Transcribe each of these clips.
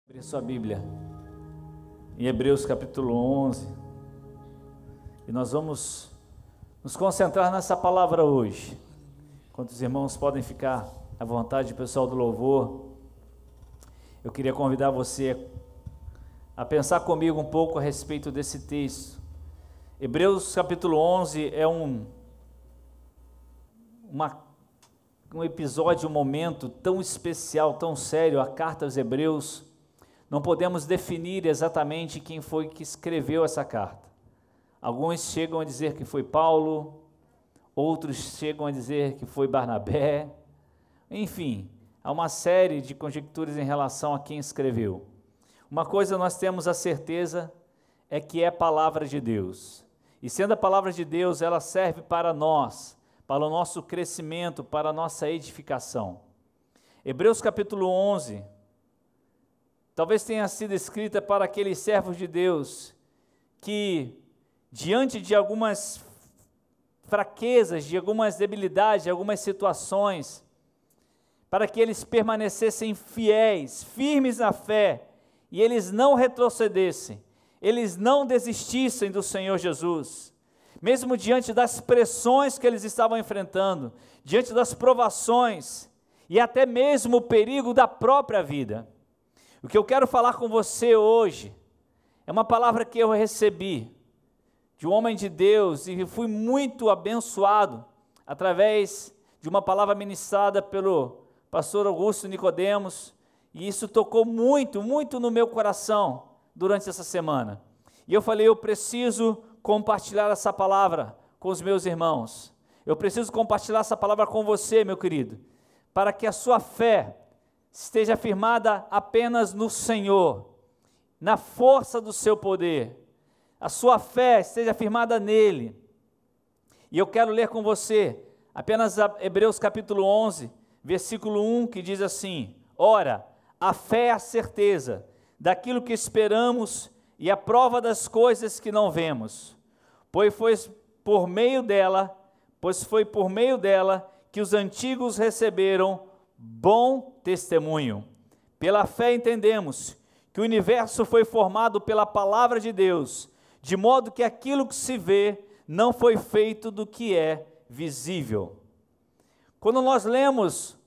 Abrir sua Bíblia em Hebreus capítulo 11 e nós vamos nos concentrar nessa palavra hoje. Enquanto os irmãos podem ficar à vontade, pessoal do louvor, eu queria convidar você a pensar comigo um pouco a respeito desse texto. Hebreus capítulo 11 é um episódio, um momento tão especial, tão sério, a carta aos Hebreus. Não podemos definir exatamente quem foi que escreveu essa carta. Alguns chegam a dizer que foi Paulo, outros chegam a dizer que foi Barnabé. Enfim, há uma série de conjecturas em relação a quem escreveu. Uma coisa nós temos a certeza é que é a palavra de Deus. E sendo a palavra de Deus, ela serve para nós, para o nosso crescimento, para a nossa edificação. Hebreus capítulo 11... talvez tenha sido escrita para aqueles servos de Deus que, diante de algumas fraquezas, de algumas debilidades, de algumas situações, para que eles permanecessem fiéis, firmes na fé, e eles não retrocedessem, eles não desistissem do Senhor Jesus, mesmo diante das pressões que eles estavam enfrentando, diante das provações, e até mesmo o perigo da própria vida. O que eu quero falar com você hoje é uma palavra que eu recebi de um homem de Deus e fui muito abençoado através de uma palavra ministrada pelo pastor Augusto Nicodemos, e isso tocou muito, muito no meu coração durante essa semana. E eu falei, eu preciso compartilhar essa palavra com os meus irmãos. Eu preciso compartilhar essa palavra com você, meu querido, para que a sua fé esteja firmada apenas no Senhor, na força do seu poder, a sua fé esteja firmada nele. E eu quero ler com você apenas Hebreus capítulo 11, versículo 1, que diz assim: ora, a fé é a certeza daquilo que esperamos e a prova das coisas que não vemos, pois foi por meio dela que os antigos receberam bom testemunho. Pela fé entendemos que o universo foi formado pela palavra de Deus, de modo que aquilo que se vê não foi feito do que é visível. Quando nós lemos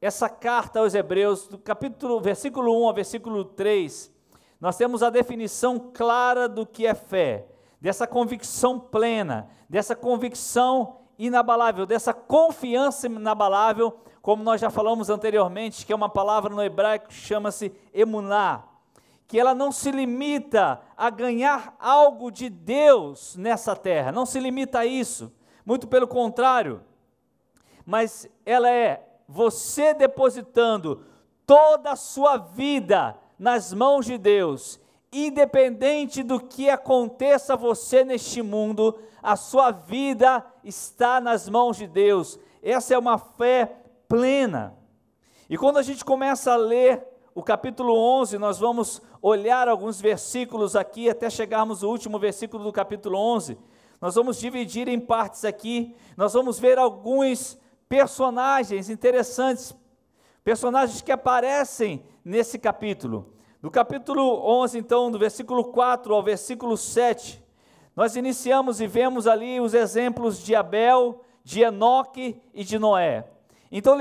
essa carta aos Hebreus, do versículo 1 ao versículo 3, nós temos a definição clara do que é fé, dessa convicção plena, dessa convicção inabalável, dessa confiança inabalável, como nós já falamos anteriormente, que é uma palavra no hebraico que chama-se emuná, que ela não se limita a ganhar algo de Deus nessa terra, não se limita a isso, muito pelo contrário, mas ela é você depositando toda a sua vida nas mãos de Deus, independente do que aconteça a você neste mundo, a sua vida está nas mãos de Deus. Essa é uma fé plena. E quando a gente começa a ler o capítulo 11, nós vamos olhar alguns versículos aqui, até chegarmos ao último versículo do capítulo 11, nós vamos dividir em partes aqui, nós vamos ver alguns personagens interessantes, personagens que aparecem nesse capítulo. Do capítulo 11, então, do versículo 4 ao versículo 7, nós iniciamos e vemos ali os exemplos de Abel, de Enoque e de Noé. Então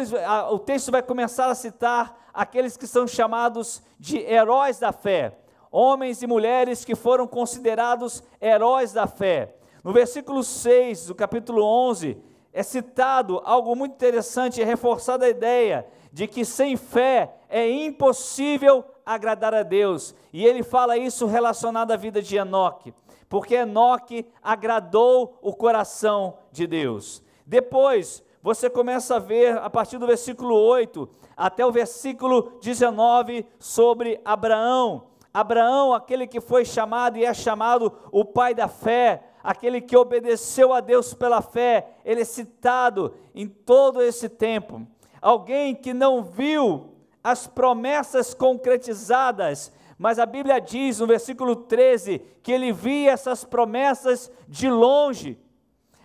o texto vai começar a citar aqueles que são chamados de heróis da fé, homens e mulheres que foram considerados heróis da fé. No versículo 6 do capítulo 11, é citado algo muito interessante, é reforçada a ideia de que sem fé é impossível agradar a Deus, e ele fala isso relacionado à vida de Enoque, porque Enoque agradou o coração de Deus. Depois, você começa a ver, a partir do versículo 8 até o versículo 19, sobre Abraão. Abraão, aquele que foi chamado e é chamado o pai da fé, aquele que obedeceu a Deus pela fé, ele é citado em todo esse tempo. Alguém que não viu as promessas concretizadas, mas a Bíblia diz no versículo 13, que ele via essas promessas de longe.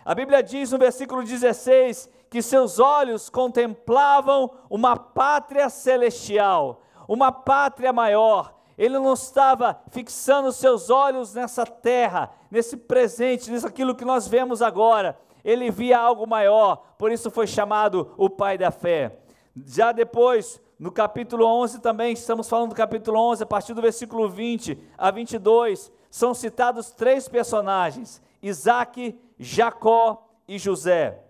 A Bíblia diz no versículo 16, que seus olhos contemplavam uma pátria celestial, uma pátria maior. Ele não estava fixando seus olhos nessa terra, nesse presente, nisso aquilo que nós vemos agora. Ele via algo maior, por isso foi chamado o pai da fé. Já depois, no capítulo 11 também, estamos falando do capítulo 11, a partir do versículo 20 a 22, são citados 3 personagens, Isaque, Jacó e José.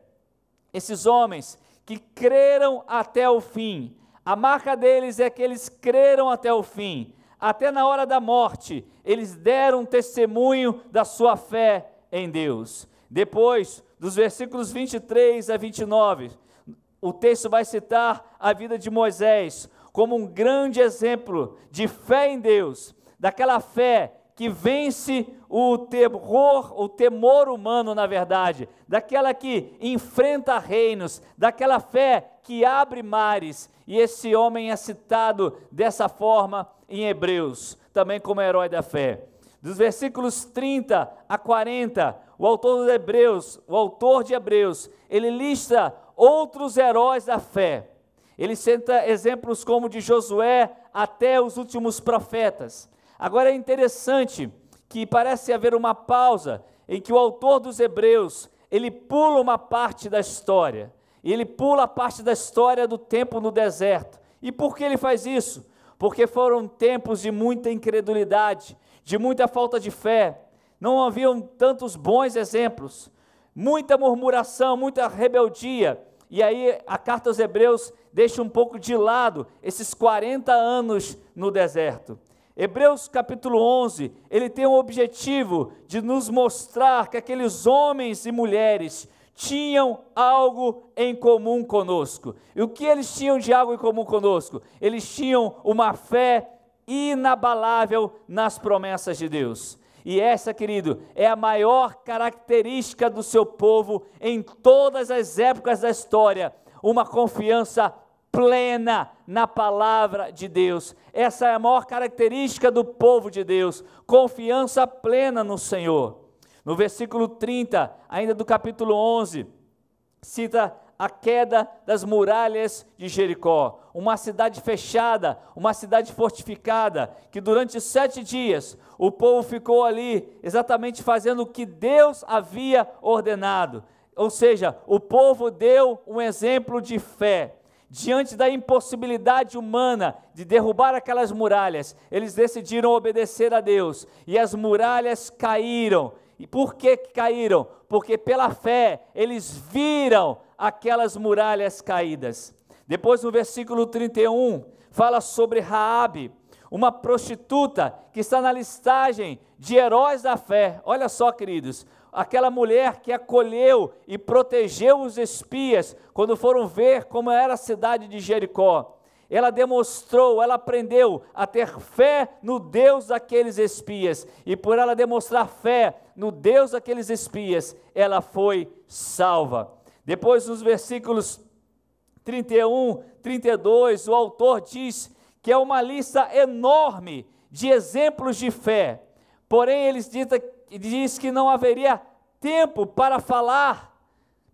Esses homens que creram até o fim, a marca deles é que eles creram até o fim, até na hora da morte, eles deram testemunho da sua fé em Deus. Depois, dos versículos 23 a 29, o texto vai citar a vida de Moisés como um grande exemplo de fé em Deus, daquela fé que vence o temor humano, na verdade, daquela que enfrenta reinos, daquela fé que abre mares, e esse homem é citado dessa forma em Hebreus, também como herói da fé. Dos versículos 30 a 40, o autor de Hebreus, ele lista outros heróis da fé. Ele cita exemplos como de Josué até os últimos profetas. Agora é interessante que parece haver uma pausa em que o autor dos Hebreus, ele pula uma parte da história. Ele pula a parte da história do tempo no deserto. E por que ele faz isso? Porque foram tempos de muita incredulidade, de muita falta de fé. Não haviam tantos bons exemplos, muita murmuração, muita rebeldia. E aí a carta aos Hebreus deixa um pouco de lado esses 40 anos no deserto. Hebreus capítulo 11, ele tem o objetivo de nos mostrar que aqueles homens e mulheres tinham algo em comum conosco. E o que eles tinham de algo em comum conosco? Eles tinham uma fé inabalável nas promessas de Deus. E essa, querido, é a maior característica do seu povo em todas as épocas da história, uma confiança plena na palavra de Deus. Essa é a maior característica do povo de Deus, confiança plena no Senhor. No versículo 30, ainda do capítulo 11, cita a queda das muralhas de Jericó, uma cidade fechada, uma cidade fortificada, que durante 7 dias o povo ficou ali exatamente fazendo o que Deus havia ordenado. Ou seja, o povo deu um exemplo de fé. Diante da impossibilidade humana de derrubar aquelas muralhas, eles decidiram obedecer a Deus, e as muralhas caíram. E por que caíram? Porque pela fé eles viram aquelas muralhas caídas. Depois no versículo 31, fala sobre Raabe, uma prostituta que está na listagem de heróis da fé. Olha só, queridos, aquela mulher que acolheu e protegeu os espias quando foram ver como era a cidade de Jericó. Ela demonstrou, ela aprendeu a ter fé no Deus daqueles espias, e por ela demonstrar fé no Deus daqueles espias, ela foi salva. Depois nos versículos 31, 32, o autor diz que é uma lista enorme de exemplos de fé, porém ele diz que não haveria tempo para falar,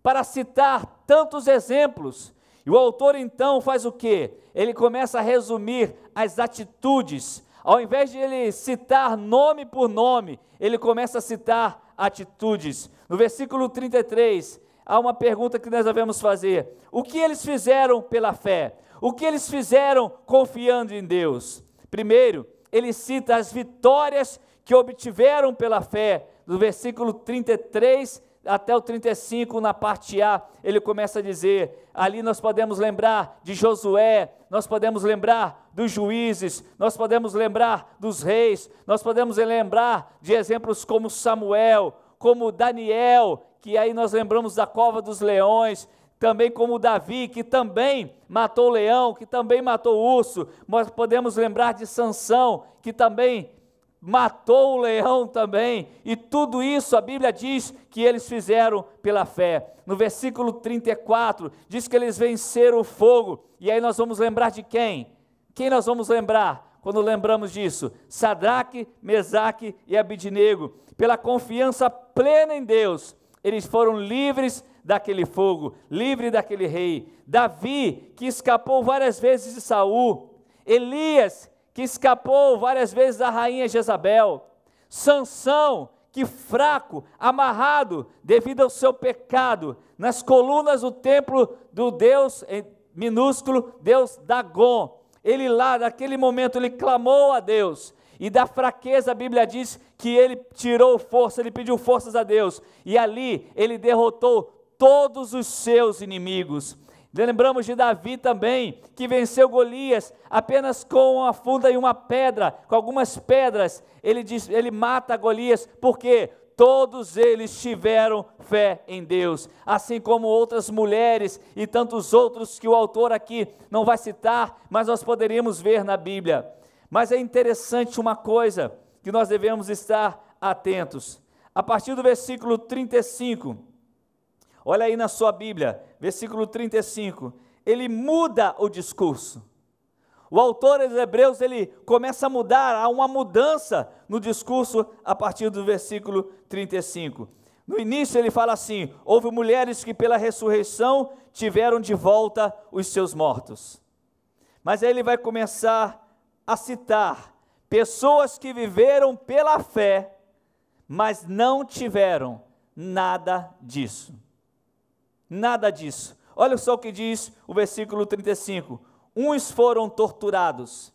para citar tantos exemplos. E o autor então faz o quê? Ele começa a resumir as atitudes. Ao invés de ele citar nome por nome, ele começa a citar atitudes. No versículo 33, há uma pergunta que nós devemos fazer: o que eles fizeram pela fé? O que eles fizeram confiando em Deus? Primeiro, ele cita as vitórias que obtiveram pela fé. Do versículo 33 até o 35, na parte A, ele começa a dizer, ali nós podemos lembrar de Josué, nós podemos lembrar dos juízes, nós podemos lembrar dos reis, nós podemos lembrar de exemplos como Samuel, como Daniel, que aí nós lembramos da cova dos leões, também como Davi, que também matou o leão, que também matou o urso. Nós podemos lembrar de Sansão, que também matou o leão também, e tudo isso a Bíblia diz que eles fizeram pela fé. No versículo 34, diz que eles venceram o fogo, e aí nós vamos lembrar de quem? Quem nós vamos lembrar quando lembramos disso? Sadraque, Mesaque e Abidnego. Pela confiança plena em Deus, eles foram livres daquele fogo, livre daquele rei. Davi, que escapou várias vezes de Saul, Elias, que escapou várias vezes da rainha Jezabel. Sansão, que fraco, amarrado devido ao seu pecado, nas colunas do templo do Deus minúsculo, Deus Dagon. Ele lá, naquele momento, ele clamou a Deus, e da fraqueza a Bíblia diz que ele tirou força, ele pediu forças a Deus, e ali ele derrotou todos os seus inimigos. Lembramos de Davi também, que venceu Golias apenas com uma funda e uma pedra, com algumas pedras. Ele mata Golias, porque todos eles tiveram fé em Deus, assim como outras mulheres e tantos outros que o autor aqui não vai citar, mas nós poderíamos ver na Bíblia. Mas é interessante uma coisa que nós devemos estar atentos. A partir do versículo 35, olha aí na sua Bíblia, versículo 35, ele muda o discurso. O autor dos Hebreus, ele começa a mudar, há uma mudança no discurso a partir do versículo 35. No início ele fala assim: houve mulheres que pela ressurreição tiveram de volta os seus mortos. Mas aí ele vai começar a citar pessoas que viveram pela fé, mas não tiveram nada disso. Nada disso. Olha só o que diz o versículo 35. Uns foram torturados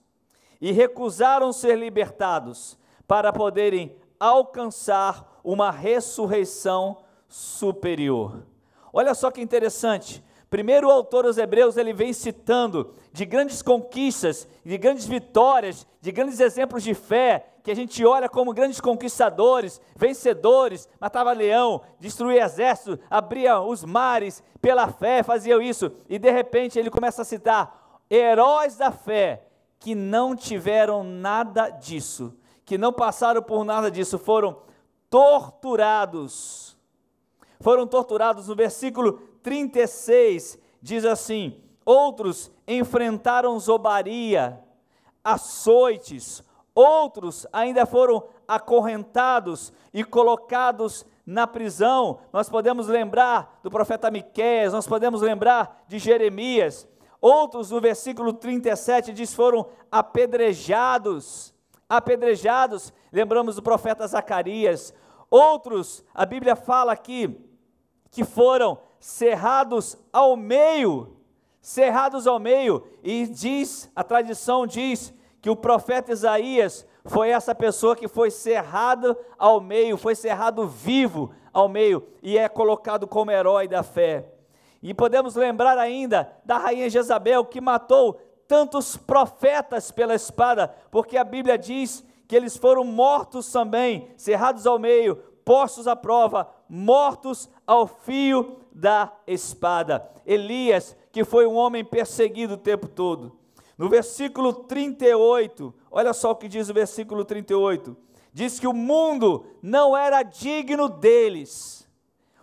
e recusaram ser libertados para poderem alcançar uma ressurreição superior. Olha só que interessante. Primeiro o autor dos Hebreus, ele vem citando de grandes conquistas, de grandes vitórias, de grandes exemplos de fé, que a gente olha como grandes conquistadores, vencedores, matava leão, destruía exércitos, abria os mares, pela fé faziam isso, e de repente ele começa a citar heróis da fé, que não tiveram nada disso, que não passaram por nada disso, foram torturados. Foram torturados. No versículo 36, diz assim: outros enfrentaram zombaria, açoites, outros ainda foram acorrentados e colocados na prisão. Nós podemos lembrar do profeta Miqueias, nós podemos lembrar de Jeremias. Outros, no versículo 37, diz, foram apedrejados, lembramos do profeta Zacarias. Outros, a Bíblia fala aqui, que foram cerrados ao meio, e diz, a tradição diz, que o profeta Isaías foi essa pessoa que foi cerrado ao meio, foi cerrado vivo ao meio, e é colocado como herói da fé. E podemos lembrar ainda da rainha Jezabel, que matou tantos profetas pela espada, porque a Bíblia diz que eles foram mortos também, cerrados ao meio, postos à prova, mortos ao fio da espada. Elias, que foi um homem perseguido o tempo todo. No versículo 38, olha só o que diz o versículo 38, diz que o mundo não era digno deles.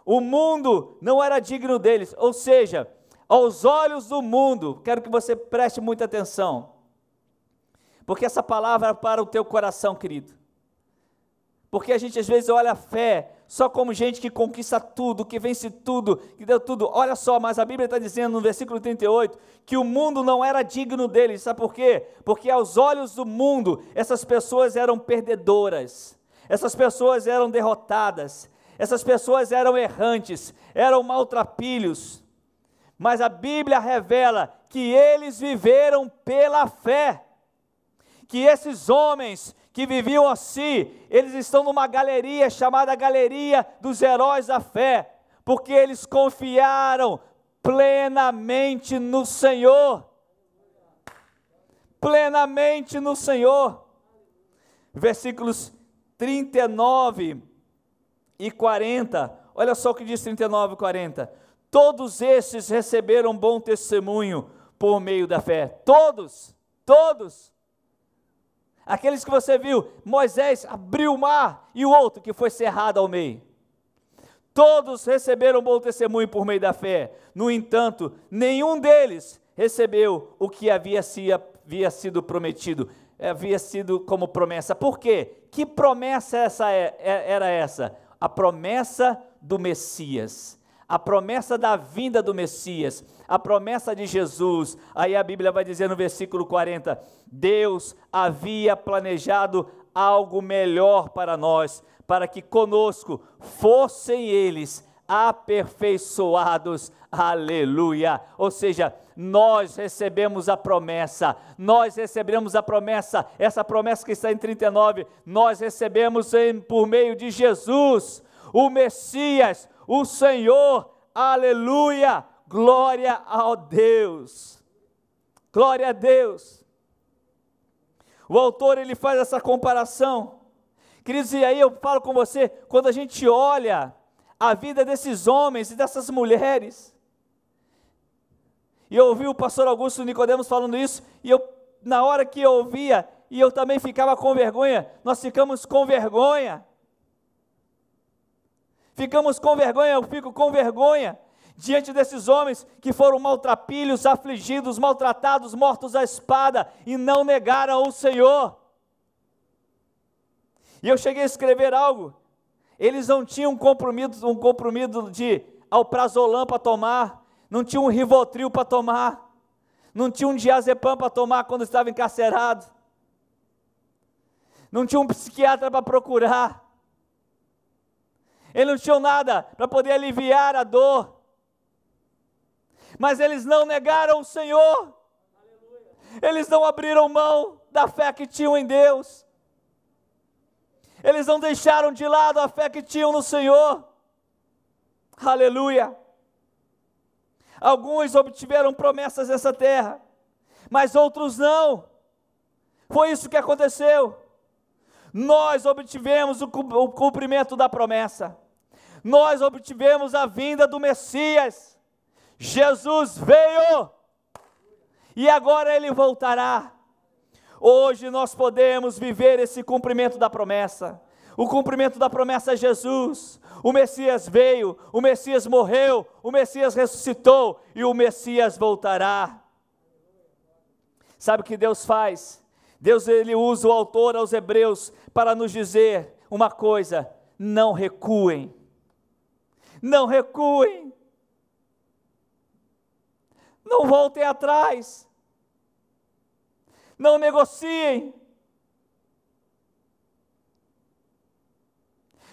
O mundo não era digno deles, ou seja, aos olhos do mundo, quero que você preste muita atenção, porque essa palavra é para o teu coração, querido, porque a gente às vezes olha a fé só como gente que conquista tudo, que vence tudo, que deu tudo. Olha só, mas a Bíblia está dizendo no versículo 38, que o mundo não era digno deles. Sabe por quê? Porque aos olhos do mundo, essas pessoas eram perdedoras, essas pessoas eram derrotadas, essas pessoas eram errantes, eram maltrapilhos, mas a Bíblia revela que eles viveram pela fé, que esses homens que viviam assim, eles estão numa galeria chamada Galeria dos Heróis da Fé, porque eles confiaram plenamente no Senhor, plenamente no Senhor. Versículos 39 e 40, olha só o que diz 39 e 40, todos esses receberam bom testemunho por meio da fé, todos, aqueles que você viu, Moisés abriu o mar, e o outro que foi cerrado ao meio, todos receberam bom testemunho por meio da fé. No entanto, nenhum deles recebeu o que havia sido prometido, havia sido como promessa. Por quê? Que promessa era essa? A promessa do Messias, a promessa da vinda do Messias, a promessa de Jesus. Aí a Bíblia vai dizer no versículo 40, Deus havia planejado algo melhor para nós, para que conosco fossem eles aperfeiçoados, aleluia. Ou seja, nós recebemos a promessa, essa promessa que está em 39, nós recebemos por meio de Jesus, o Messias, o Senhor, aleluia, glória a Deus, glória a Deus. O autor, ele faz essa comparação, queridos, e aí eu falo com você, quando a gente olha a vida desses homens e dessas mulheres, e eu ouvi o pastor Augusto Nicodemos falando isso, e eu, na hora que eu ouvia, e eu também ficava com vergonha, nós ficamos com vergonha, eu fico com vergonha, diante desses homens que foram maltrapilhos, afligidos, maltratados, mortos à espada, e não negaram o Senhor. E eu cheguei a escrever algo, eles não tinham um comprimido de alprazolam para tomar, não tinham um Rivotril para tomar, não tinham um diazepam para tomar quando estava encarcerado, não tinham um psiquiatra para procurar, eles não tinham nada para poder aliviar a dor, mas eles não negaram o Senhor, eles não abriram mão da fé que tinham em Deus, eles não deixaram de lado a fé que tinham no Senhor, aleluia. Alguns obtiveram promessas nessa terra, mas outros não, foi isso que aconteceu. Nós obtivemos o cumprimento da promessa, nós obtivemos a vinda do Messias, Jesus veio, e agora Ele voltará. Hoje nós podemos viver esse cumprimento da promessa, o cumprimento da promessa é Jesus, o Messias veio, o Messias morreu, o Messias ressuscitou, e o Messias voltará. Sabe o que Deus faz? Deus, Ele usa o autor aos Hebreus, para nos dizer uma coisa, não recuem, não recuem, não voltem atrás, não negociem,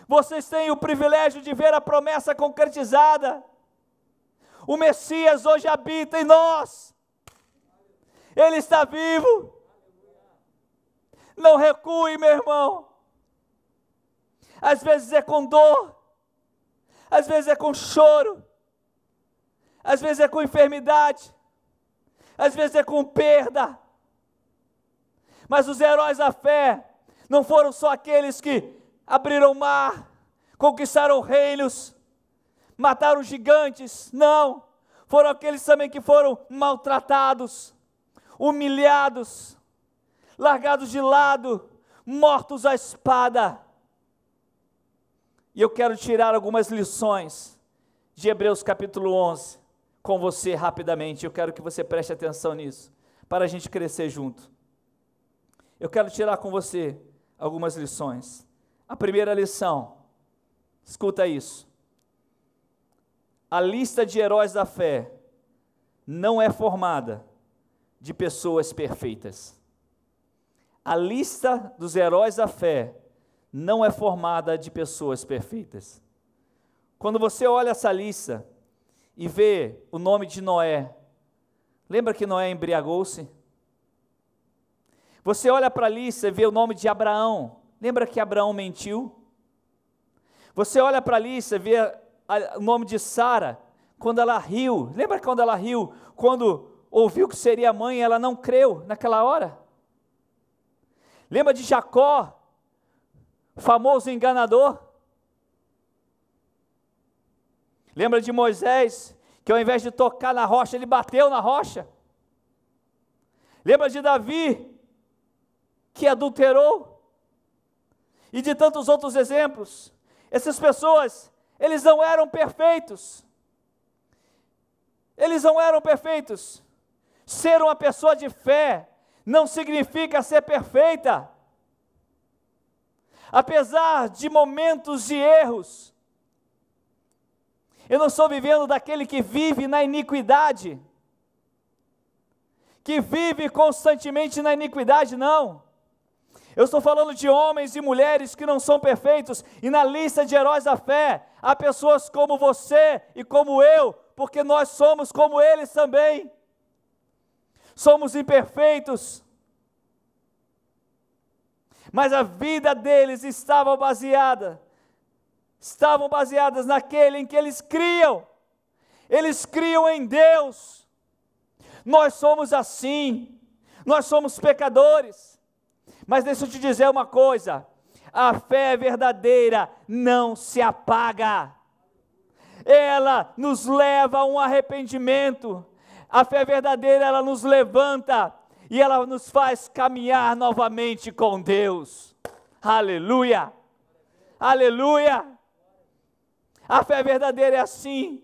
vocês têm o privilégio de ver a promessa concretizada, o Messias hoje habita em nós, Ele está vivo, não recue, meu irmão, às vezes é com dor, às vezes é com choro, às vezes é com enfermidade, às vezes é com perda, mas os heróis da fé não foram só aqueles que abriram o mar, conquistaram reinos, mataram gigantes, não, foram aqueles também que foram maltratados, humilhados, largados de lado, mortos à espada. E eu quero tirar algumas lições de Hebreus capítulo 11 com você rapidamente, eu quero que você preste atenção nisso, para a gente crescer junto. Eu quero tirar com você algumas lições. A primeira lição, escuta isso, a lista de heróis da fé não é formada de pessoas perfeitas. A lista dos heróis da fé não é formada de pessoas perfeitas. Quando você olha essa lista e vê o nome de Noé, lembra que Noé embriagou-se? Você olha para a lista e vê o nome de Abraão, lembra que Abraão mentiu? Você olha para a lista e vê o nome de Sara, quando ela riu, lembra quando ela riu, quando ouviu que seria mãe, ela não creu naquela hora? Lembra de Jacó, famoso enganador? Lembra de Moisés, que ao invés de tocar na rocha, ele bateu na rocha? Lembra de Davi, que adulterou? E de tantos outros exemplos. Essas pessoas, eles não eram perfeitos. Eles não eram perfeitos. Ser uma pessoa de fé não significa ser perfeita. Apesar de momentos de erros, Eu não estou vivendo daquele que vive na iniquidade, que vive constantemente na iniquidade, não. Eu estou falando de homens e mulheres que não são perfeitos, e na lista de heróis da fé, há pessoas como você e como eu, porque nós somos como eles também. Somos imperfeitos, mas a vida deles estavam baseadas naquele em que eles criam em Deus. Nós somos assim, nós somos pecadores, mas deixa eu te dizer uma coisa, a fé verdadeira não se apaga, ela nos leva a um arrependimento. A fé verdadeira, ela nos levanta e ela nos faz caminhar novamente com Deus. Aleluia! Aleluia! A fé verdadeira é assim.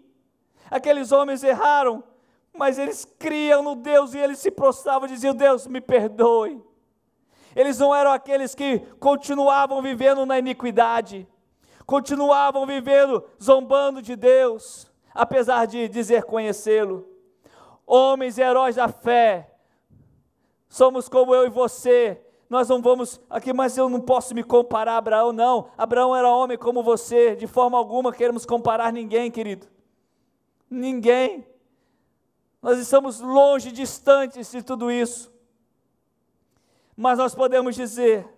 Aqueles homens erraram, mas eles criam no Deus e eles se prostravam e diziam: Deus, me perdoe. Eles não eram aqueles que continuavam vivendo na iniquidade, continuavam vivendo zombando de Deus, apesar de dizer conhecê-lo. Homens e heróis da fé, somos como eu e você. Nós não vamos aqui, mas eu não posso me comparar a Abraão, não. Abraão era homem como você, de forma alguma queremos comparar ninguém, querido. Ninguém. Nós estamos longe, distantes de tudo isso. Mas nós podemos dizer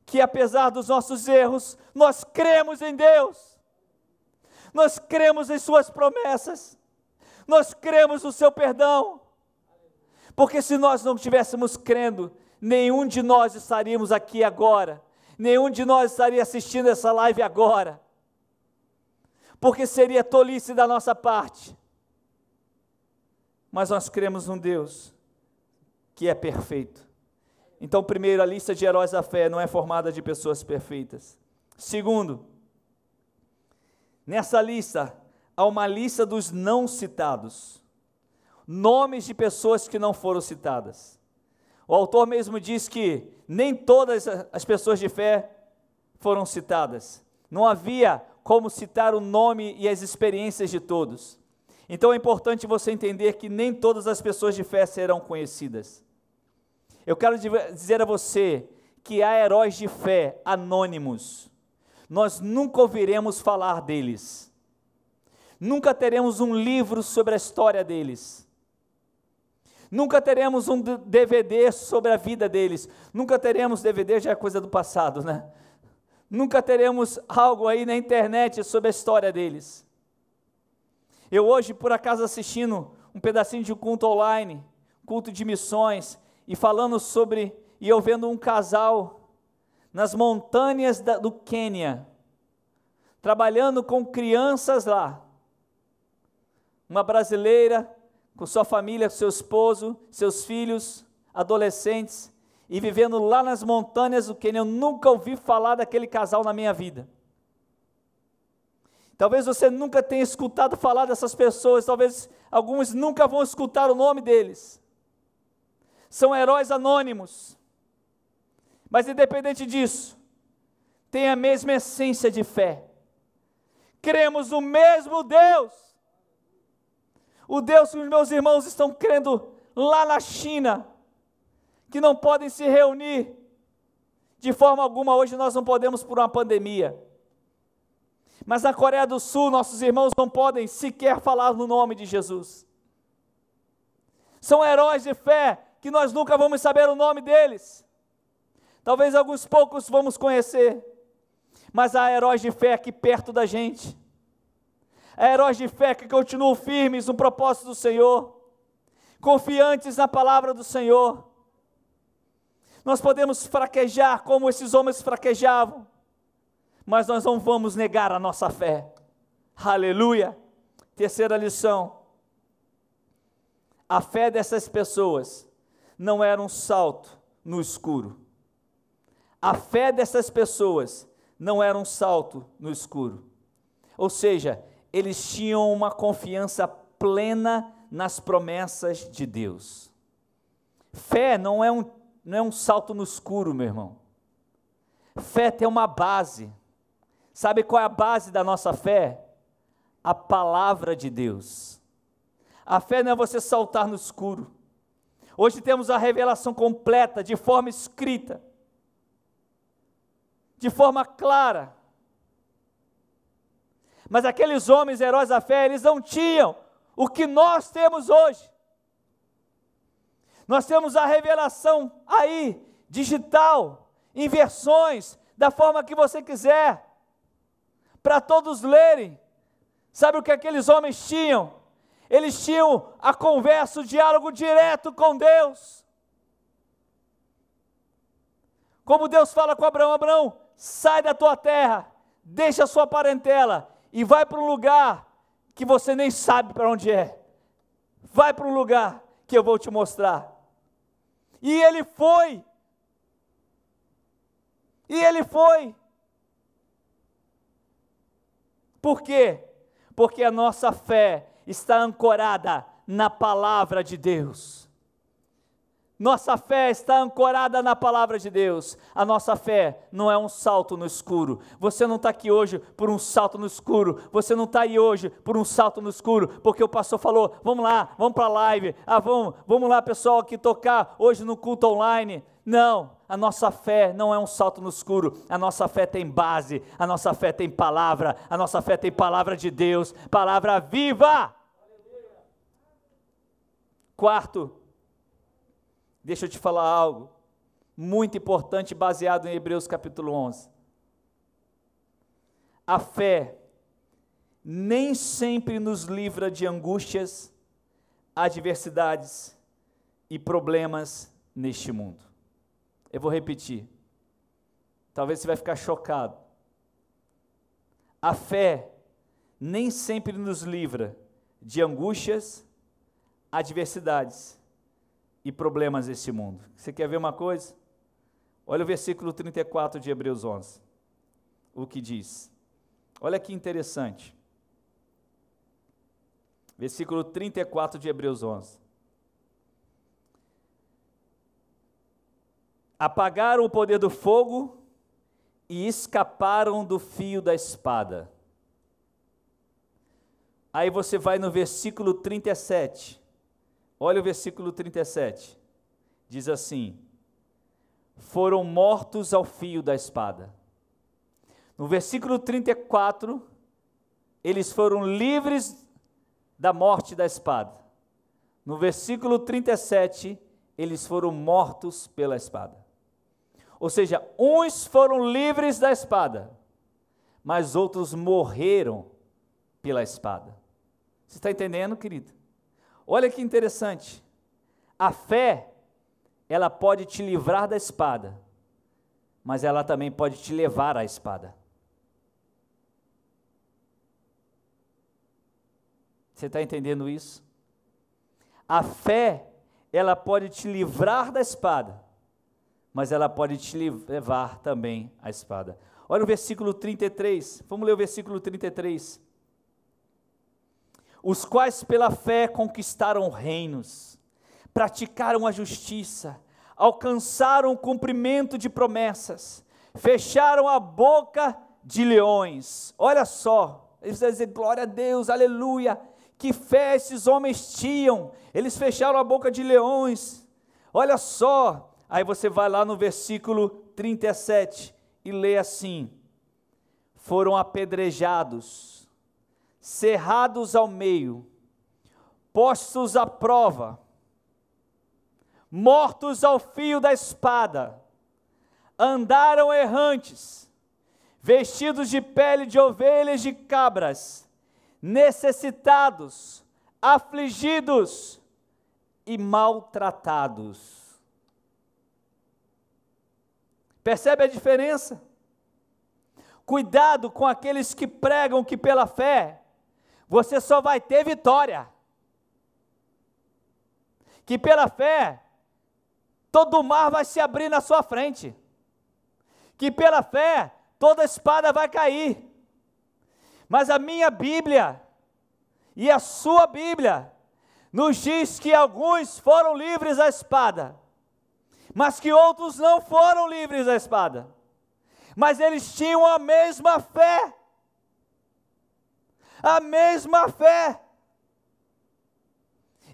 que apesar dos nossos erros, nós cremos em Deus. Nós cremos em suas promessas. Nós cremos no seu perdão, porque se nós não estivéssemos crendo, nenhum de nós estaríamos aqui agora, nenhum de nós estaria assistindo essa live agora, porque seria tolice da nossa parte, mas nós cremos num Deus que é perfeito. Então, primeiro, a lista de heróis da fé não é formada de pessoas perfeitas. Segundo, nessa lista, há uma lista dos não citados, nomes de pessoas que não foram citadas. O autor mesmo diz que nem todas as pessoas de fé foram citadas, não havia como citar o nome e as experiências de todos. Então é importante você entender que nem todas as pessoas de fé serão conhecidas. Eu quero dizer a você que há heróis de fé anônimos, nós nunca ouviremos falar deles. Nunca teremos um livro sobre a história deles. Nunca teremos um DVD sobre a vida deles. Nunca teremos DVD, já é coisa do passado, né? Nunca teremos algo aí na internet sobre a história deles. Eu hoje, por acaso, assistindo um pedacinho de um culto online, culto de missões, e falando sobre, e eu vendo um casal nas montanhas do Quênia, trabalhando com crianças lá. Uma brasileira, com sua família, seu esposo, seus filhos, adolescentes, e vivendo lá nas montanhas do Quênia. Eu nunca ouvi falar daquele casal na minha vida. Talvez você nunca tenha escutado falar dessas pessoas, talvez alguns nunca vão escutar o nome deles. São heróis anônimos, mas independente disso, tem a mesma essência de fé. Cremos no mesmo Deus. O Deus que os meus irmãos estão crendo lá na China, que não podem se reunir de forma alguma. Hoje nós não podemos por uma pandemia. Mas na Coreia do Sul, nossos irmãos não podem sequer falar no nome de Jesus. São heróis de fé que nós nunca vamos saber o nome deles. Talvez alguns poucos vamos conhecer. Mas há heróis de fé aqui perto da gente. Há heróis de fé que continuam firmes no propósito do Senhor, confiantes na palavra do Senhor. Nós podemos fraquejar como esses homens fraquejavam, mas nós não vamos negar a nossa fé. Aleluia! Terceira lição. A fé dessas pessoas não era um salto no escuro. A fé dessas pessoas não era um salto no escuro. Ou seja, eles tinham uma confiança plena nas promessas de Deus. Fé não é um salto no escuro, meu irmão. Fé tem uma base. Sabe qual é a base da nossa fé? a palavra de Deus. A fé não é você saltar no escuro. Hoje temos a revelação completa, de forma escrita, de forma clara. Mas aqueles homens heróis da fé, eles não tinham o que nós temos hoje. Nós temos a revelação aí, digital, em versões, da forma que você quiser, para todos lerem. Sabe o que aqueles homens tinham? Eles tinham a conversa, o diálogo direto com Deus. Como Deus fala com Abraão: Abraão, sai da tua terra, deixa a sua parentela e vai para um lugar que você nem sabe para onde é. Vai para um lugar que eu vou te mostrar. E ele foi. E ele foi. Por quê? Porque a nossa fé está ancorada na palavra de Deus. Nossa fé está ancorada na palavra de Deus. A nossa fé não é um salto no escuro. Você não está aqui hoje por um salto no escuro. Você não está aí hoje por um salto no escuro, porque o pastor falou: vamos lá, vamos para a live. Vamos lá, pessoal, aqui tocar hoje no culto online. Não, a nossa fé não é um salto no escuro. A nossa fé tem base, a nossa fé tem palavra, a nossa fé tem palavra de Deus, palavra viva. Quarto, deixa eu te falar algo muito importante, baseado em Hebreus capítulo 11. A fé nem sempre nos livra de angústias, adversidades e problemas neste mundo. Eu vou repetir, talvez você vai ficar chocado. A fé nem sempre nos livra de angústias, adversidades e problemas desse mundo. Você quer ver uma coisa? Olha o versículo 34 de Hebreus 11, o que diz. Olha que interessante. Versículo 34 de Hebreus 11. Apagaram o poder do fogo e escaparam do fio da espada. Aí você vai no versículo 37. Olha o versículo 37. Diz assim: foram mortos ao fio da espada. No versículo 34, eles foram livres da morte da espada. No versículo 37, eles foram mortos pela espada. Ou seja, uns foram livres da espada, mas outros morreram pela espada. Você está entendendo, querido? Olha que interessante. A fé, ela pode te livrar da espada, mas ela também pode te levar à espada. Você está entendendo isso? A fé, ela pode te livrar da espada, mas ela pode te levar também à espada. Olha o versículo 33, vamos ler o versículo 33. Os quais pela fé conquistaram reinos, praticaram a justiça, alcançaram o cumprimento de promessas, fecharam a boca de leões. Olha só, eles vão dizer glória a Deus, aleluia, que fé esses homens tinham, eles fecharam a boca de leões. Olha só, aí você vai lá no versículo 37 e lê assim: foram apedrejados, cerrados ao meio, postos à prova, mortos ao fio da espada, andaram errantes, vestidos de pele de ovelhas e de cabras, necessitados, afligidos e maltratados. Percebe a diferença? Cuidado com aqueles que pregam que pela fé você só vai ter vitória, que pela fé todo o mar vai se abrir na sua frente, que pela fé toda espada vai cair. Mas a minha Bíblia e a sua Bíblia nos diz que alguns foram livres da espada, mas que outros não foram livres da espada. Mas eles tinham a mesma fé. a mesma fé.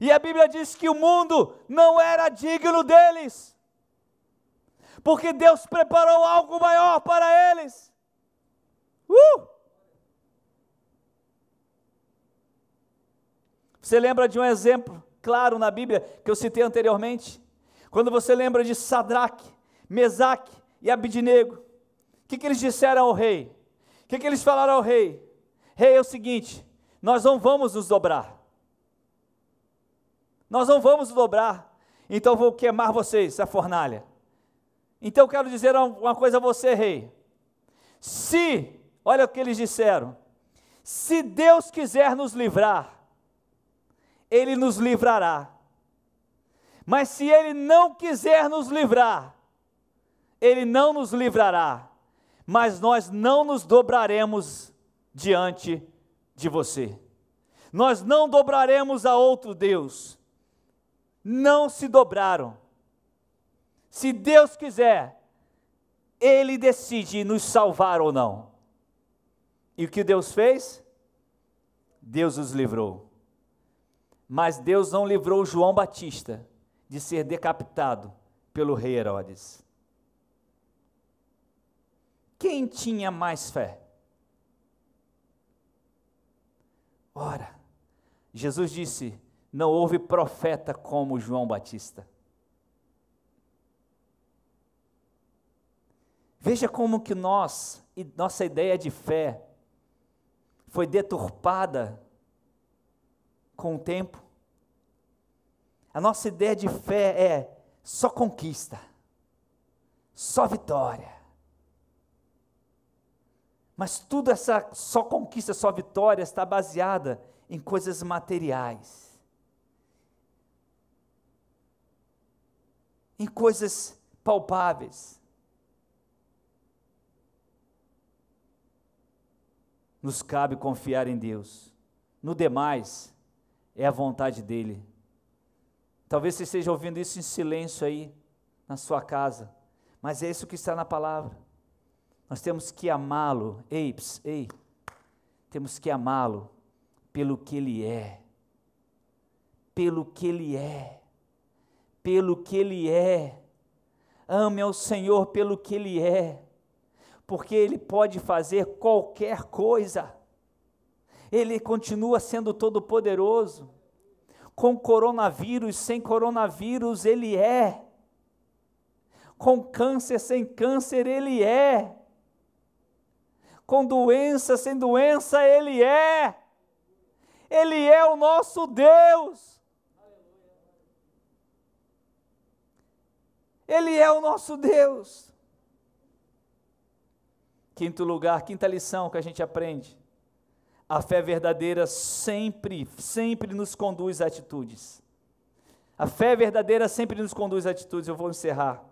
E a Bíblia diz que o mundo não era digno deles, porque Deus preparou algo maior para eles. Você lembra de um exemplo claro na Bíblia que eu citei anteriormente? Quando você lembra de Sadraque, Mesaque e Abidnego, o que eles disseram ao rei? O que eles falaram ao rei? Rei, é o seguinte, nós não vamos nos dobrar. Nós não vamos nos dobrar, então vou queimar vocês, a fornalha. Então eu quero dizer uma coisa a você, rei. Olha o que eles disseram, se Deus quiser nos livrar, Ele nos livrará. Mas se Ele não quiser nos livrar, Ele não nos livrará. Mas nós não nos dobraremos diante de você. Nós não dobraremos a outro Deus. Não se dobraram. Se Deus quiser, Ele decide nos salvar ou não. E o que Deus fez? Deus os livrou. Mas Deus não livrou João Batista de ser decapitado pelo rei Herodes. Quem tinha mais fé? Ora, Jesus disse, não houve profeta como João Batista. Veja como que nossa ideia de fé foi deturpada com o tempo. A nossa ideia de fé é só conquista, só vitória. Mas tudo essa só conquista, só vitória está baseada em coisas materiais, em coisas palpáveis. Nos cabe confiar em Deus. No demais, é a vontade dEle. Talvez você esteja ouvindo isso em silêncio aí, na sua casa, mas é isso que está na palavra. Nós temos que amá-lo, temos que amá-lo pelo que Ele é, pelo que Ele é, pelo que Ele é. Ame ao Senhor pelo que Ele é, porque Ele pode fazer qualquer coisa. Ele continua sendo todo-poderoso. Com coronavírus, sem coronavírus, Ele é. Com câncer, sem câncer, Ele é. Com doença, sem doença, Ele é. Ele é o nosso Deus. Ele é o nosso Deus. Quinto lugar, quinta lição que a gente aprende. A fé verdadeira sempre nos conduz a atitudes. A fé verdadeira sempre nos conduz a atitudes. Eu vou encerrar.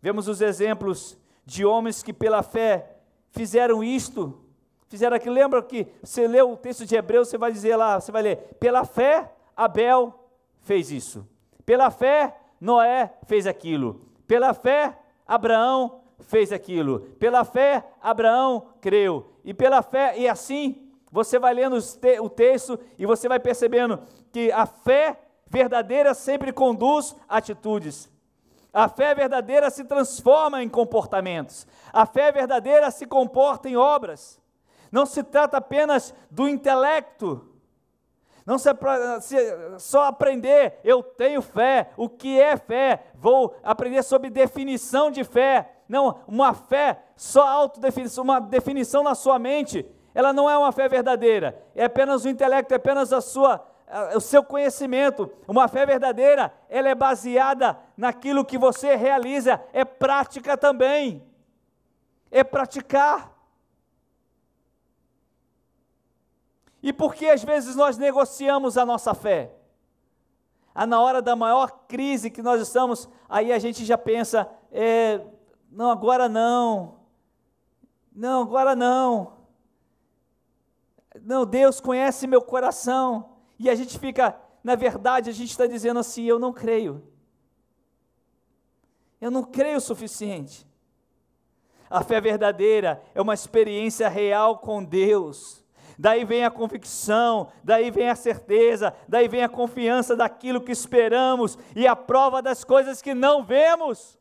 Vemos os exemplos de homens que pela fé fizeram isto, fizeram aquilo. Lembra que você leu o texto de Hebreus, você vai dizer lá, você vai ler, pela fé Abel fez isso. Pela fé Noé fez aquilo. Pela fé Abraão fez aquilo. Pela fé Abraão creu. E pela fé, e assim você vai lendo o texto e você vai percebendo que a fé verdadeira sempre conduz a atitudes. A fé verdadeira se transforma em comportamentos. A fé verdadeira se comporta em obras. Não se trata apenas do intelecto. Não se só aprender, eu tenho fé, o que é fé? Vou aprender sobre definição de fé. Não, uma fé só autodefinição, uma definição na sua mente. Ela não é uma fé verdadeira, é apenas o intelecto, é apenas o seu conhecimento. Uma fé verdadeira, ela é baseada naquilo que você realiza, é prática também, é praticar. E por que às vezes nós negociamos a nossa fé? Na hora da maior crise que nós estamos, aí a gente já pensa, não, agora não, agora não. Não, Deus conhece meu coração, e a gente fica, na verdade, a gente está dizendo assim, eu não creio o suficiente. A fé verdadeira é uma experiência real com Deus, daí vem a convicção, daí vem a certeza, daí vem a confiança daquilo que esperamos e a prova das coisas que não vemos.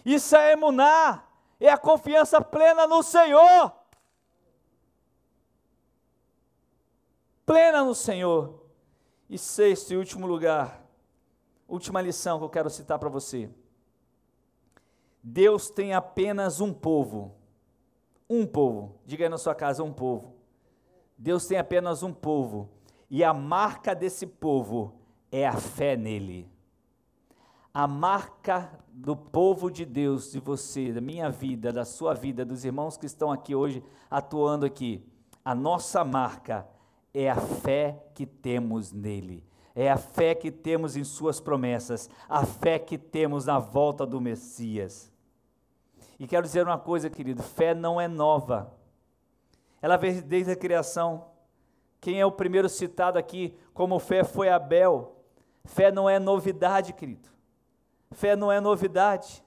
Isso é emuná, é a confiança plena no Senhor. Plena no Senhor. E sexto e último lugar, última lição que eu quero citar para você. Deus tem apenas um povo. Um povo. Diga aí na sua casa, um povo. Deus tem apenas um povo. E a marca desse povo é a fé nele. A marca do povo de Deus, de você, da minha vida, da sua vida, dos irmãos que estão aqui hoje, atuando aqui. A nossa marca é a fé que temos nele. É a fé que temos em suas promessas. A fé que temos na volta do Messias. E quero dizer uma coisa, querido, fé não é nova. Ela veio desde a criação. Quem é o primeiro citado aqui como fé foi Abel. Fé não é novidade, querido. Fé não é novidade.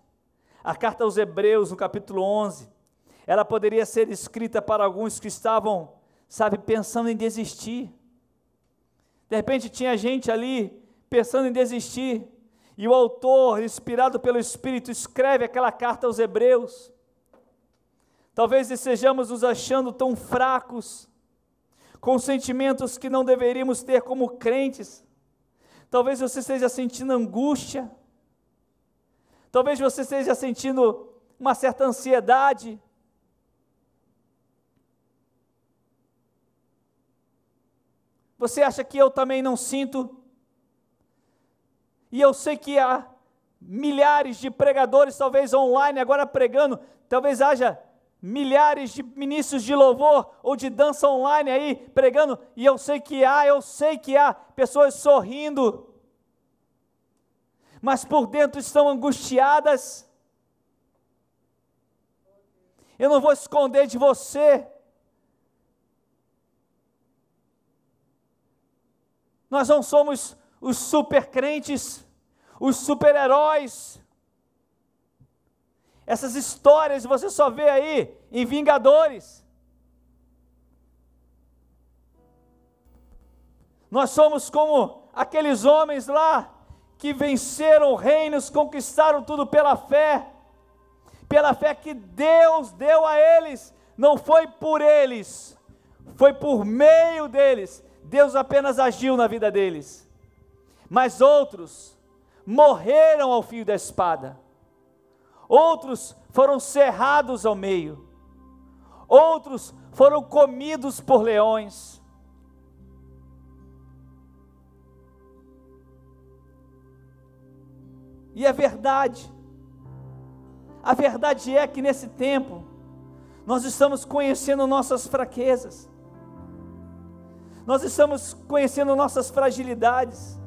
A carta aos Hebreus, no capítulo 11, ela poderia ser escrita para alguns que estavam, pensando em desistir. De repente tinha gente ali pensando em desistir. E o autor, inspirado pelo Espírito, escreve aquela carta aos Hebreus. Talvez estejamos nos achando tão fracos, com sentimentos que não deveríamos ter como crentes. Talvez você esteja sentindo angústia. Talvez você esteja sentindo uma certa ansiedade. Você acha que eu também não sinto? E eu sei que há milhares de pregadores, talvez online, agora pregando, talvez haja milhares de ministros de louvor ou de dança online aí pregando, e eu sei que há pessoas sorrindo, mas por dentro estão angustiadas. Eu não vou esconder de você. Nós não somos os super crentes, os super-heróis. Essas histórias você só vê aí em Vingadores. Nós somos como aqueles homens lá que venceram reinos, conquistaram tudo pela fé que Deus deu a eles. Não foi por eles, foi por meio deles. Deus apenas agiu na vida deles. Mas outros morreram ao fio da espada. Outros foram cerrados ao meio. Outros foram comidos por leões. E a verdade é que nesse tempo, nós estamos conhecendo nossas fraquezas. Nós estamos conhecendo nossas fragilidades.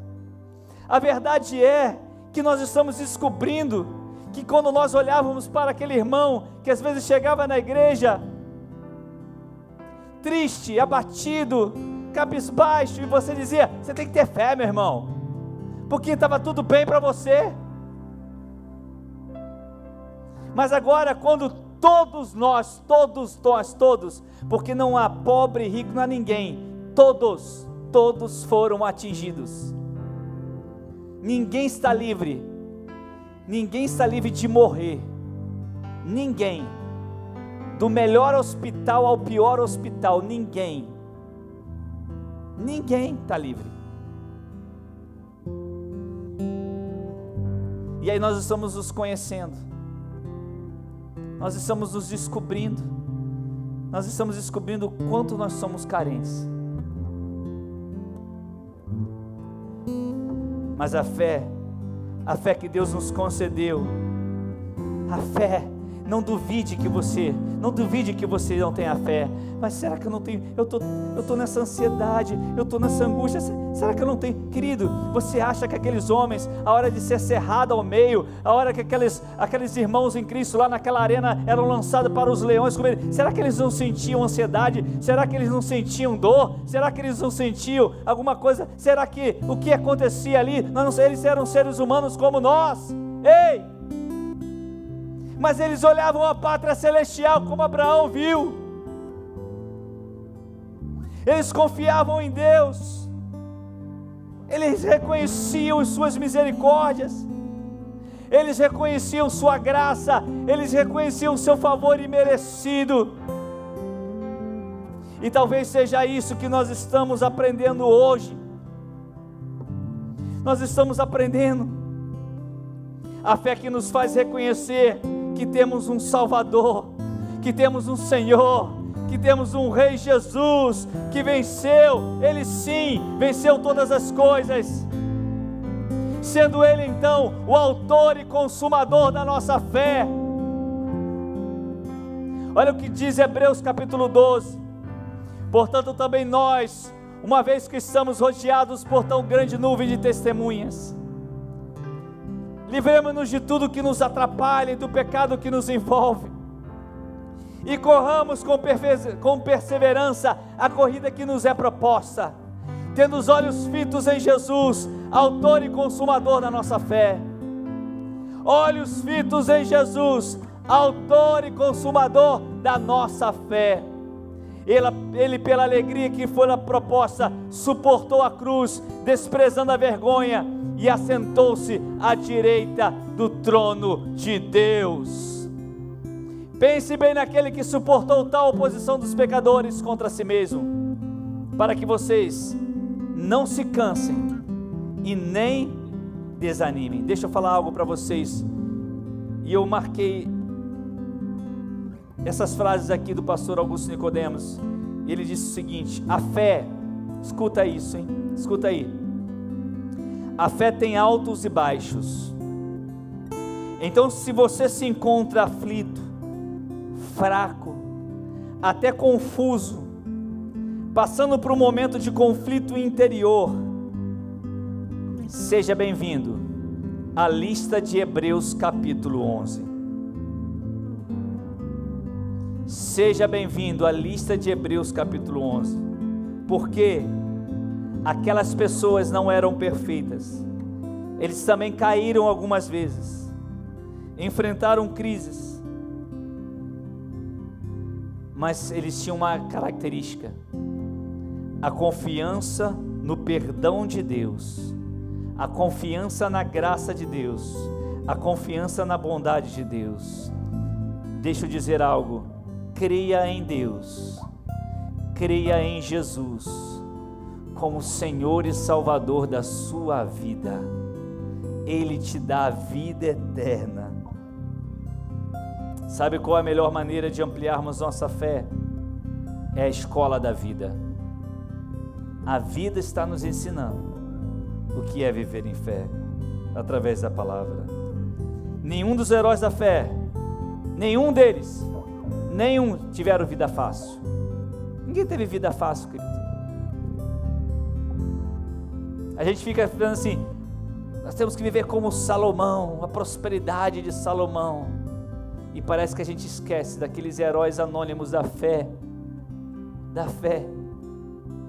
A verdade é que nós estamos descobrindo que quando nós olhávamos para aquele irmão que às vezes chegava na igreja triste, abatido, cabisbaixo, e você dizia: você tem que ter fé, meu irmão, porque estava tudo bem para você. Mas agora, quando todos nós, porque não há pobre e rico, não há ninguém, todos foram atingidos. Ninguém está livre de morrer. Ninguém, do melhor hospital ao pior hospital, ninguém está livre. E aí nós estamos nos conhecendo, nós estamos nos descobrindo, nós estamos descobrindo o quanto nós somos carentes. Mas a fé que Deus nos concedeu, a fé, não duvide que você não tenha fé. Mas será que eu não tenho? Eu estou nessa ansiedade, eu estou nessa angústia, será que eu não tenho? Querido, você acha que aqueles homens, a hora de ser cerrado ao meio, a hora que aqueles irmãos em Cristo lá naquela arena eram lançados para os leões comerem, será que eles não sentiam ansiedade? Será que eles não sentiam dor? Será que eles não sentiam alguma coisa? Será que o que acontecia ali, eles eram seres humanos como nós? Ei! Mas eles olhavam a pátria celestial como Abraão viu. eles confiavam em Deus, eles reconheciam suas misericórdias, eles reconheciam sua graça, eles reconheciam seu favor imerecido. E talvez seja isso que nós estamos aprendendo hoje. Nós estamos aprendendo a fé que nos faz reconhecer que temos um Salvador, que temos um Senhor, que temos um Rei Jesus, que venceu, Ele sim, venceu todas as coisas, sendo Ele então o autor e consumador da nossa fé. Olha o que diz Hebreus capítulo 12, portanto também nós, uma vez que estamos rodeados por tão grande nuvem de testemunhas, livremos-nos de tudo que nos atrapalha e do pecado que nos envolve, e corramos com perseverança a corrida que nos é proposta, tendo os olhos fitos em Jesus, autor e consumador da nossa fé. Olhos fitos em Jesus, autor e consumador da nossa fé. Ele pela alegria que foi a proposta, suportou a cruz, desprezando a vergonha, e assentou-se à direita do trono de Deus. Pense bem naquele que suportou tal oposição dos pecadores contra si mesmo, para que vocês não se cansem e nem desanimem. Deixa eu falar algo para vocês, e eu marquei essas frases aqui do pastor Augusto Nicodemos. Ele disse o seguinte: a fé, escuta isso, hein? Escuta aí. A fé tem altos e baixos. Então, se você se encontra aflito, fraco, até confuso, passando por um momento de conflito interior, seja bem-vindo à lista de Hebreus capítulo 11. Seja bem-vindo à lista de Hebreus capítulo 11, porque aquelas pessoas não eram perfeitas, eles também caíram algumas vezes, enfrentaram crises, mas eles tinham uma característica: a confiança no perdão de Deus, a confiança na graça de Deus, a confiança na bondade de Deus. Deixa eu dizer algo: creia em Deus, creia em Jesus como Senhor e Salvador da sua vida. Ele te dá a vida eterna. Sabe qual é a melhor maneira de ampliarmos nossa fé? É a escola da vida. A vida está nos ensinando o que é viver em fé, através da palavra. Nenhum dos heróis da fé, nenhum deles, tiveram vida fácil. Ninguém teve vida fácil, querido. A gente fica falando assim: nós temos que viver como Salomão, a prosperidade de Salomão, e parece que a gente esquece daqueles heróis anônimos da fé,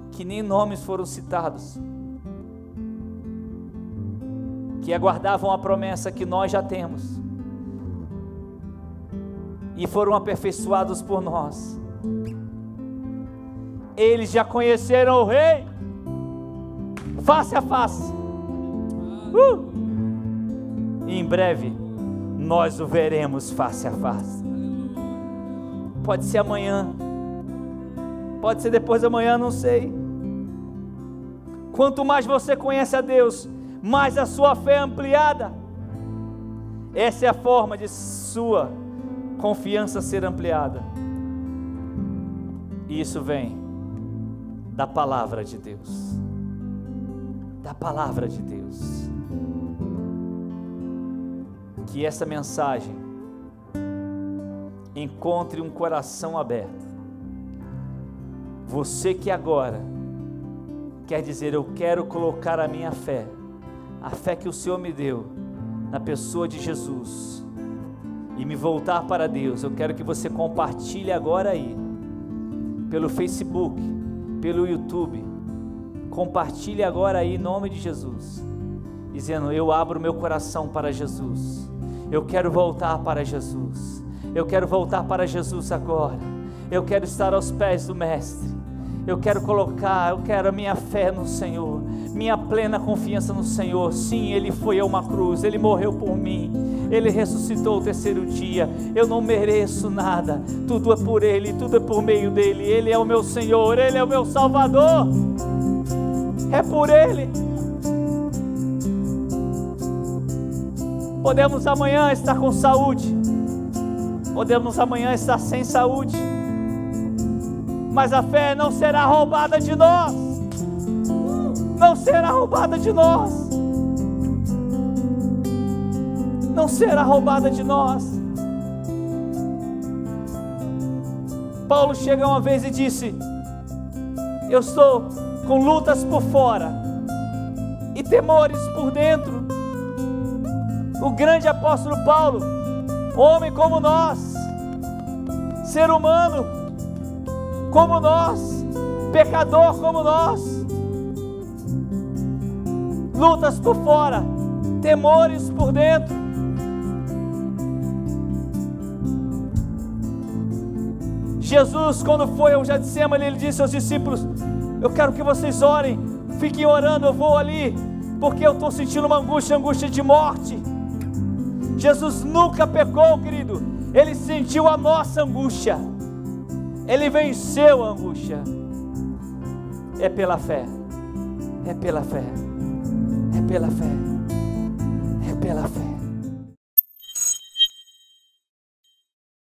que nem nomes foram citados, que aguardavam a promessa que nós já temos, e foram aperfeiçoados por nós. Eles já conheceram o Rei face a face, e em breve nós o veremos face a face. Pode ser amanhã, pode ser depois de amanhã, não sei. Quanto mais você conhece a Deus, mais a sua fé é ampliada. Essa é a forma de sua confiança ser ampliada, e isso vem da palavra de Deus, da palavra de Deus. Que essa mensagem encontre um coração aberto. Você que agora quer dizer: eu quero colocar a minha fé, a fé que o Senhor me deu, na pessoa de Jesus, e me voltar para Deus. Eu quero que você compartilhe agora aí, pelo Facebook, pelo YouTube. Compartilhe agora aí, em nome de Jesus, dizendo: eu abro meu coração para Jesus, eu quero voltar para Jesus, eu quero voltar para Jesus agora, eu quero estar aos pés do Mestre, eu quero a minha fé no Senhor, minha plena confiança no Senhor. Sim, Ele foi a uma cruz, Ele morreu por mim, Ele ressuscitou o terceiro dia. Eu não mereço nada, tudo é por Ele, tudo é por meio dEle. Ele é o meu Senhor, Ele é o meu Salvador, é por Ele. Podemos amanhã estar com saúde, podemos amanhã estar sem saúde, mas a fé não será roubada de nós, não será roubada de nós, não será roubada de nós. Paulo chega uma vez e disse: eu estou com lutas por fora e temores por dentro. O grande apóstolo Paulo, homem como nós, ser humano como nós, pecador como nós, lutas por fora, temores por dentro. Jesus, quando foi ao Getsemane, ele disse aos discípulos: eu quero que vocês orem, fiquem orando, eu vou ali, porque eu estou sentindo uma angústia de morte. Jesus nunca pecou, querido, Ele sentiu a nossa angústia, Ele venceu a angústia. É pela fé, é pela fé, é pela fé, é pela fé.